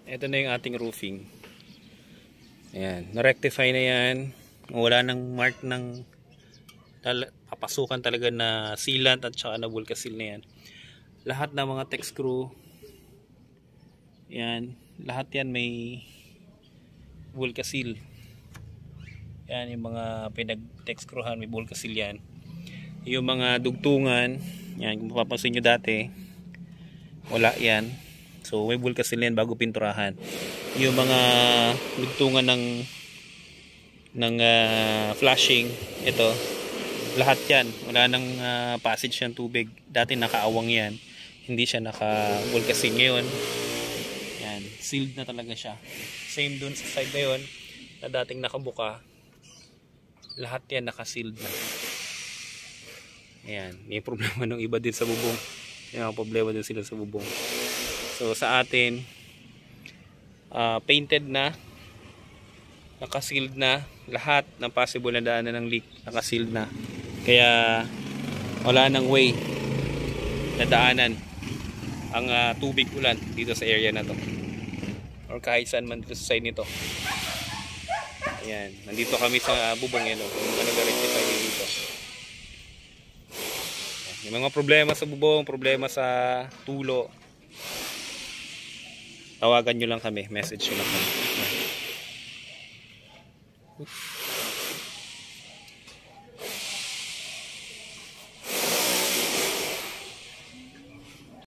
Ito na yung ating roofing. Ayan, na-rectify na yan. Wala nang mark ng papasukan talaga na sealant at saka na Vulcasil na yan. Lahat ng mga tech screw, yan, lahat yan may Vulcasil. Yan, yung mga pinag-tech screwhan may Vulcasil yan. Yung mga dugtungan, yan, kung mapapansin nyo dati, wala yan. So may Vulcasil yan bago pinturahan. Yung mga dugtungan ng flashing, ito, lahat yan, wala nang passage ng tubig. Dati nakaawang yan, hindi siya naka-Vulcasil. Ngayon yan, sealed na talaga siya. Same dun sa side na yun na dating nakabuka, lahat yan naka-sealed na. Ayan, may problema nung iba din sa bubong, may mga problema din sila sa bubong. So sa atin, painted na, naka-sealed na, lahat ng possible na daanan ng leak naka-sealed na. Kaya wala nang way na daanan ang tubig ulan dito sa area na to, or kahit saan man dito sa side nito. Ayan, nandito kami sa bubong yan, nag-rectify dito. May mga problema sa bubong, problema sa tulo, tawagan nyo lang kami, message nyo lang kami.